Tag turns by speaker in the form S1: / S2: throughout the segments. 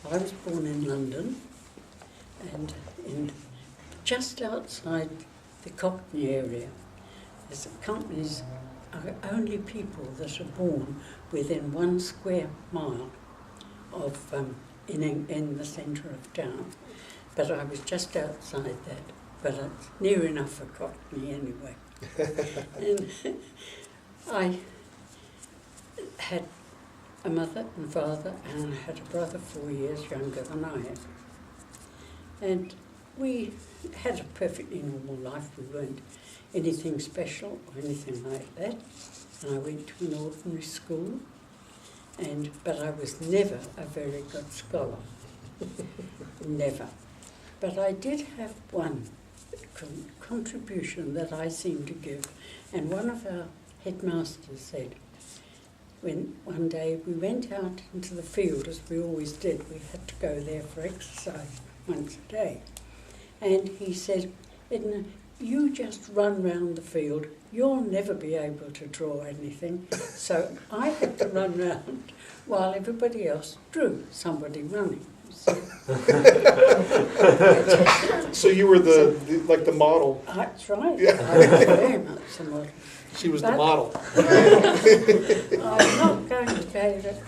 S1: I was born in London, and just outside the Cockney area, there's companies are only people that are born within 1 square mile of in the centre of town. But I was just outside that, but it's near enough for Cockney anyway. And I had a mother and father, and I had a brother 4 years younger than I am. And we had a perfectly normal life. We weren't anything special or anything like that. And I went to an ordinary school, but I was never a very good scholar. Never. But I did have one contribution that I seemed to give. And one of our headmasters said, when one day we went out into the field, as we always did, we had to go there for exercise once a day. And he said, Edna, you just run round the field, you'll never be able to draw anything. So I had to run round while everybody else drew somebody running. So
S2: you were the model.
S1: That's right.
S2: Yeah.
S1: I was very much the model.
S2: She was the model.
S1: I'm not going to say that.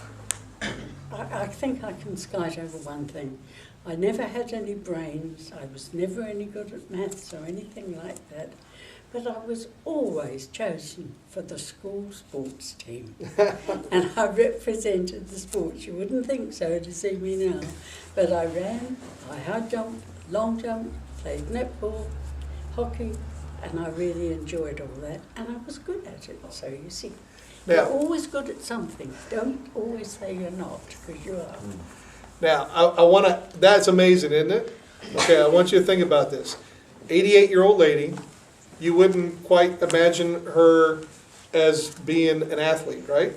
S1: I think I can skite over one thing. I never had any brains. I was never any good at maths or anything like that. But I was always chosen for the school sports team. And I represented the sports. You wouldn't think so to see me now. But I ran, I high jumped, long jump, played netball, hockey, and I really enjoyed all that. And I was good at it, so you see.
S2: Now,
S1: you're always good at something. Don't always say you're not, because you are.
S2: Now, I want to, that's amazing, isn't it? Okay, I want you to think about this. 88-year-old lady, you wouldn't quite imagine her as being an athlete, right?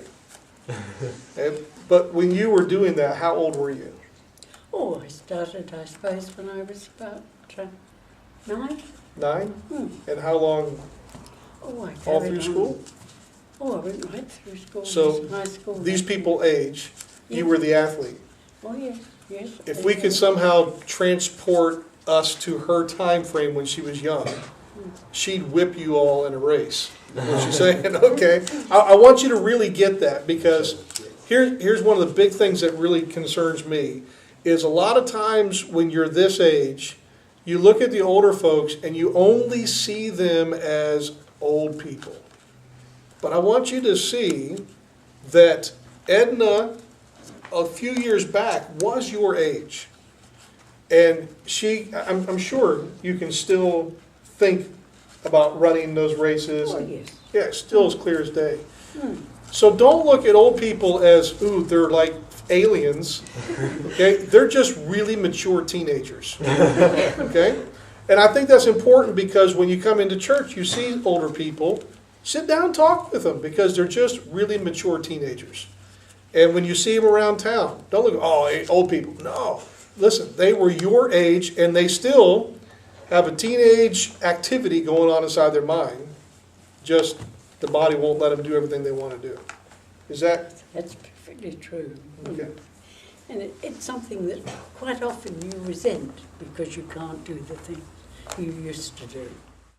S2: But when you were doing that, how old were you?
S1: Oh, I started, I suppose, when I was about 9.
S2: 9? And how long?
S1: Oh, I
S2: All
S1: carried
S2: through
S1: on.
S2: school?
S1: Oh, I went right through school.
S2: So
S1: high school.
S2: these people age, you
S1: Yes.
S2: were the athlete.
S1: Oh, yes, yes.
S2: If we could somehow transport us to her time frame when she was young, she'd whip you all in a race. Was she saying? Okay. I want you to really get that, because here's one of the big things that really concerns me is a lot of times when you're this age, you look at the older folks and you only see them as old people. But I want you to see that Edna, a few years back, was your age. And I'm sure you can still think about running those races.
S1: Oh,
S2: and,
S1: yes.
S2: yeah, still as clear as day. So don't look at old people as, ooh, they're like aliens. Okay? They're just really mature teenagers. Okay? And I think that's important, because when you come into church, you see older people, sit down and talk with them, because they're just really mature teenagers. And when you see them around town, don't look, oh, old people. No. Listen, they were your age, and they still have a teenage activity going on inside their mind. Just the body won't let them do everything they want to do. Is that?
S1: That's perfectly true.
S2: Okay.
S1: And it's something that quite often you resent because you can't do the things you used to do.